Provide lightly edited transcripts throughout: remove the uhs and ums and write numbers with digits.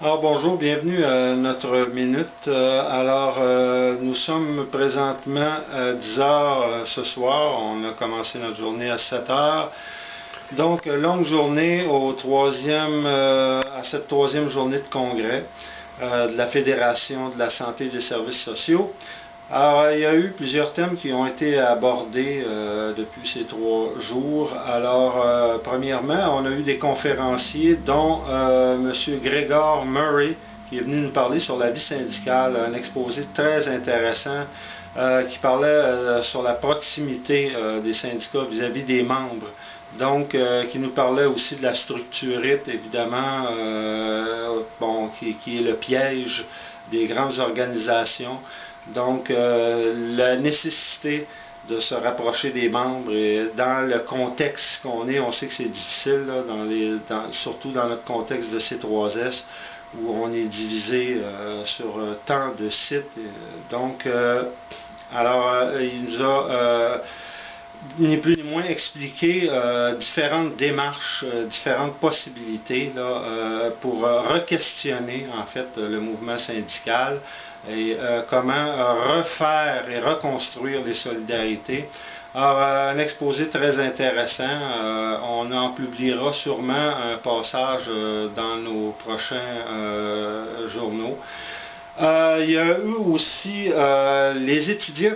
Alors bonjour, bienvenue à notre minute. Nous sommes présentement à 10 heures ce soir. On a commencé notre journée à 7 heures. Donc, longue journée à cette troisième journée de congrès de la Fédération de la santé et des services sociaux. Alors, il y a eu plusieurs thèmes qui ont été abordés depuis ces 3 jours. Premièrement, on a eu des conférenciers, dont M. Gregor Murray, qui est venu nous parler sur la vie syndicale, un exposé très intéressant qui parlait sur la proximité des syndicats vis-à-vis des membres. Donc, qui nous parlait aussi de la structurite, évidemment, qui est le piège des grandes organisations. Donc, la nécessité de se rapprocher des membres et dans le contexte qu'on est, on sait que c'est difficile, là, surtout dans notre contexte de C3S, où on est divisé sur tant de sites. Donc, il nous a ni plus ni moins expliqué différentes démarches, différentes possibilités là, pour re-questionner en fait le mouvement syndical et comment refaire et reconstruire les solidarités. Alors, un exposé très intéressant. On en publiera sûrement un passage dans nos prochains journaux. Il y a eu aussi les étudiants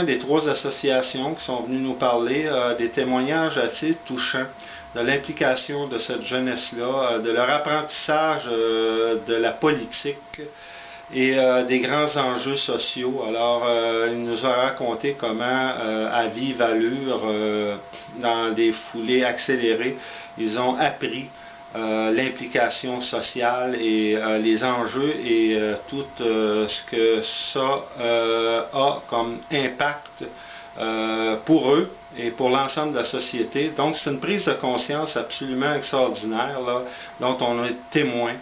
des 3 associations qui sont venus nous parler des témoignages assez touchants de l'implication de cette jeunesse-là, de leur apprentissage de la politique et des grands enjeux sociaux. Alors, il nous a raconté comment, à vive allure, dans des foulées accélérées, ils ont appris l'implication sociale et les enjeux et tout ce que ça a comme impact pour eux et pour l'ensemble de la société. Donc c'est une prise de conscience absolument extraordinaire là, dont on est témoin.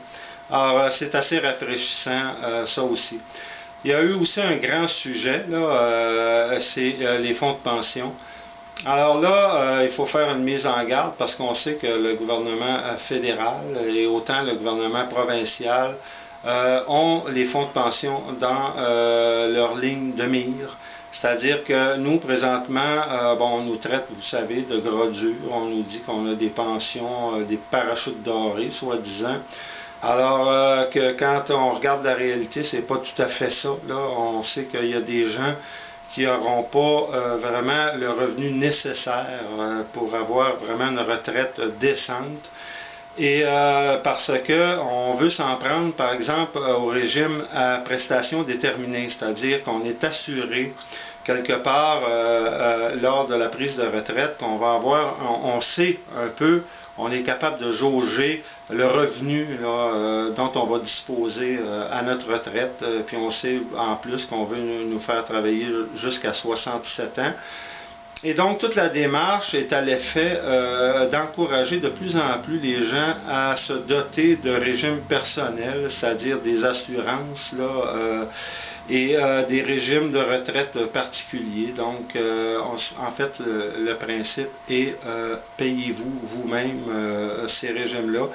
Alors c'est assez rafraîchissant ça aussi. Il y a eu aussi un grand sujet, là, c'est les fonds de pension. Alors là, il faut faire une mise en garde parce qu'on sait que le gouvernement fédéral et autant le gouvernement provincial ont les fonds de pension dans leur ligne de mire. C'est-à-dire que nous, présentement, on nous traite, vous savez, de gras dur. On nous dit qu'on a des pensions, des parachutes dorés, soi-disant. Alors que quand on regarde la réalité, c'est pas tout à fait ça. Là, on sait qu'il y a des gens qui n'auront pas vraiment le revenu nécessaire pour avoir vraiment une retraite décente. Et parce que on veut s'en prendre, par exemple, au régime à prestations déterminées, c'est-à-dire qu'on est assuré quelque part lors de la prise de retraite qu'on va avoir, on sait un peu, on est capable de jauger le revenu là, dont on va disposer à notre retraite, puis on sait en plus qu'on veut nous faire travailler jusqu'à 67 ans. Et donc, toute la démarche est à l'effet d'encourager de plus en plus les gens à se doter de régimes personnels, c'est-à-dire des assurances, là, et des régimes de retraite particuliers. Donc, en fait, le principe est payez-vous vous-même ces régimes-là.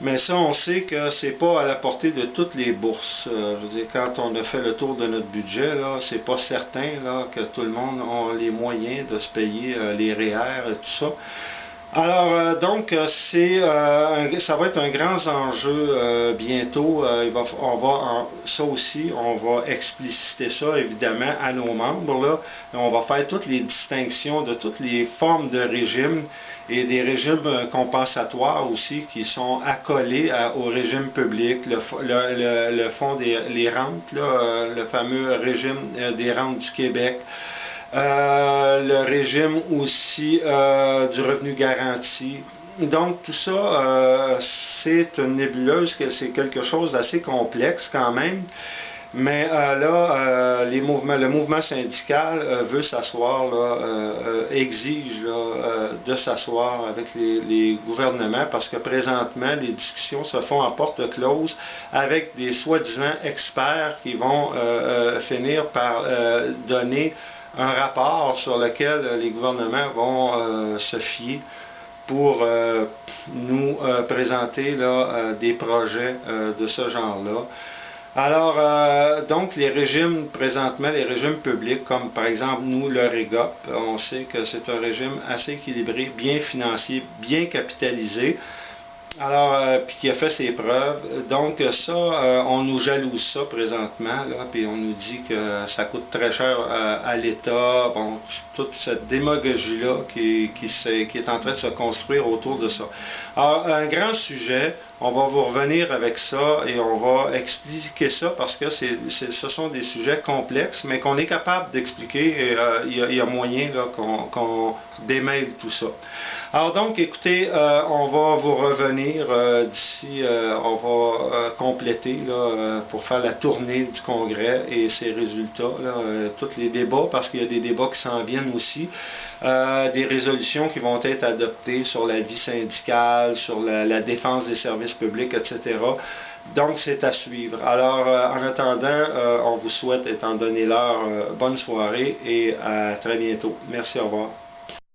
Mais ça, on sait que c'est pas à la portée de toutes les bourses. Je veux dire, quand on a fait le tour de notre budget, là, c'est pas certain là, que tout le monde a les moyens de se payer les REER et tout ça. Alors, ça va être un grand enjeu bientôt. Ça aussi, on va expliciter ça évidemment à nos membres. Là. On va faire toutes les distinctions de toutes les formes de régimes et des régimes compensatoires aussi qui sont accolés au régime public, le fonds des rentes, là, le fameux régime des rentes du Québec. Le régime aussi du revenu garanti. Donc tout ça, c'est une nébuleuse, c'est quelque chose d'assez complexe quand même. Mais le mouvement syndical veut s'asseoir, exige de s'asseoir avec les gouvernements parce que présentement, les discussions se font en porte close avec des soi-disant experts qui vont finir par donner un rapport sur lequel les gouvernements vont se fier pour nous présenter là, des projets de ce genre-là. Alors, donc, les régimes, présentement, les régimes publics, comme par exemple nous, le REGOP, on sait que c'est un régime assez équilibré, bien financier, bien capitalisé. Alors, puis qui a fait ses preuves. Donc ça, on nous jalouse ça présentement, là, puis on nous dit que ça coûte très cher à l'État. Bon, toute cette démagogie-là qui est en train de se construire autour de ça. Alors, un grand sujet, on va vous revenir avec ça et on va expliquer ça parce que ce sont des sujets complexes, mais qu'on est capable d'expliquer et il y a moyen qu'on démêle tout ça. Alors donc, écoutez, on va vous revenir d'ici, on va compléter là, pour faire la tournée du Congrès et ses résultats, là, tous les débats, parce qu'il y a des débats qui s'en viennent aussi, des résolutions qui vont être adoptées sur la vie syndicale, sur la défense des services publics, etc. Donc, c'est à suivre. Alors, en attendant, on vous souhaite, étant donné l'heure, bonne soirée et à très bientôt. Merci, au revoir.